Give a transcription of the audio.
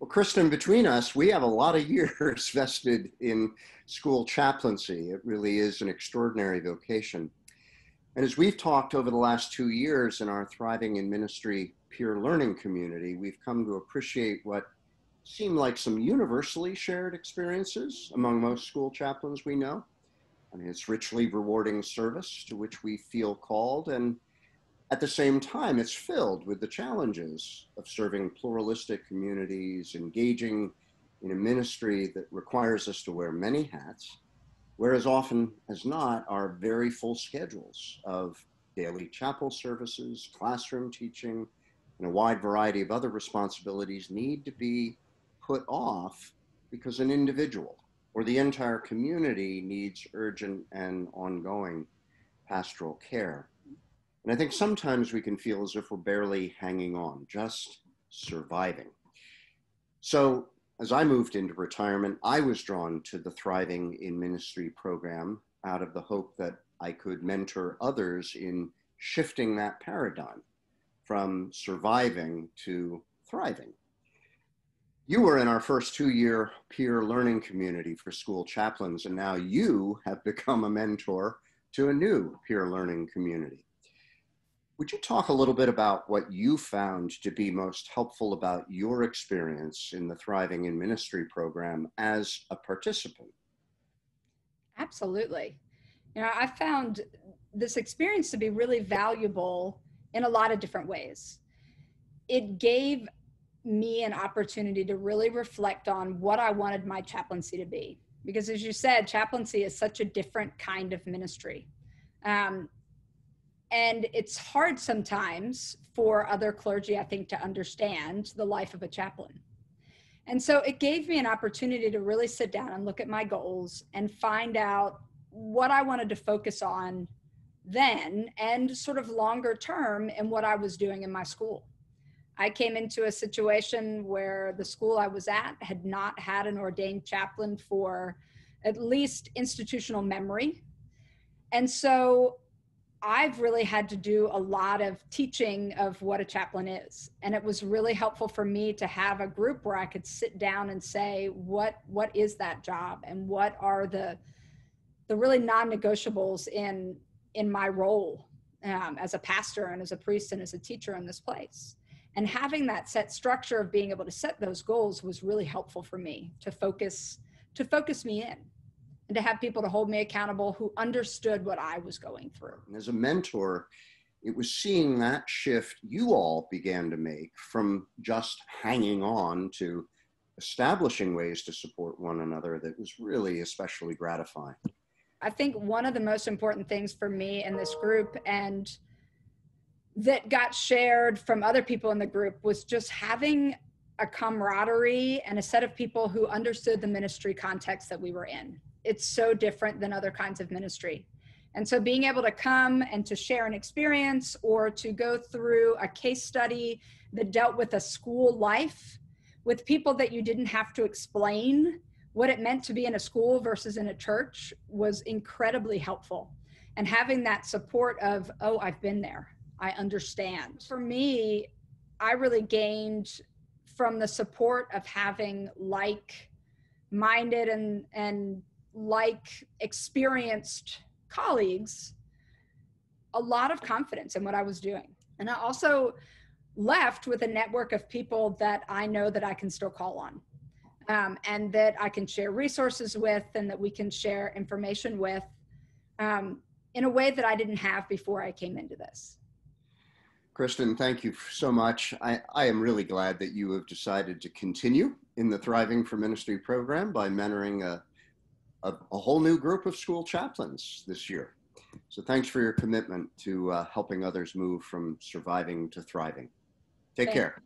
Well, Kristen, between us, we have a lot of years vested in school chaplaincy. It really is an extraordinary vocation. And as we've talked over the last 2 years in our Thriving in Ministry peer learning community, we've come to appreciate what seem like some universally shared experiences among most school chaplains we know. I mean, it's richly rewarding service to which we feel called, and at the same time, it's filled with the challenges of serving pluralistic communities, engaging in a ministry that requires us to wear many hats, whereas often as not, our very full schedules of daily chapel services, classroom teaching, and a wide variety of other responsibilities need to be put off because an individual or the entire community needs urgent and ongoing pastoral care. And I think sometimes we can feel as if we're barely hanging on, just surviving. So as I moved into retirement, I was drawn to the Thriving in Ministry program out of the hope that I could mentor others in shifting that paradigm from surviving to thriving. You were in our first 2-year peer learning community for school chaplains, and now you have become a mentor to a new peer learning community. Would you talk a little bit about what you found to be most helpful about your experience in the Thriving in Ministry program as a participant? Absolutely. I found this experience to be really valuable in a lot of different ways. It gave me an opportunity to really reflect on what I wanted my chaplaincy to be. Because as you said, chaplaincy is such a different kind of ministry. And it's hard sometimes for other clergy, I think, to understand the life of a chaplain. And so it gave me an opportunity to really sit down and look at my goals and find out what I wanted to focus on then and sort of longer term in what I was doing in my school. I came into a situation where the school I was at had not had an ordained chaplain for at least institutional memory. And so I've really had to do a lot of teaching of what a chaplain is. And it was really helpful for me to have a group where I could sit down and say, what is that job? And what are the really non-negotiables in my role as a pastor and as a priest and as a teacher in this place? And having that set structure of being able to set those goals was really helpful for me to focus me in. And to have people to hold me accountable who understood what I was going through. And as a mentor, it was seeing that shift you all began to make from just hanging on to establishing ways to support one another that was really especially gratifying. I think one of the most important things for me in this group, and that got shared from other people in the group, was just having a camaraderie and a set of people who understood the ministry context that we were in. It's so different than other kinds of ministry. And so being able to come and to share an experience or to go through a case study that dealt with a school life with people that you didn't have to explain what it meant to be in a school versus in a church was incredibly helpful. And having that support of, oh, I've been there, I understand. For me, I really gained from the support of having like-minded and like experienced colleagues, a lot of confidence in what I was doing. And I also left with a network of people that I know that I can still call on, and that I can share resources with, and that we can share information with in a way that I didn't have before I came into this. Kristen, thank you so much. I am really glad that you have decided to continue in the Thriving for Ministry program by mentoring a whole new group of school chaplains this year. So thanks for your commitment to helping others move from surviving to thriving. Take care.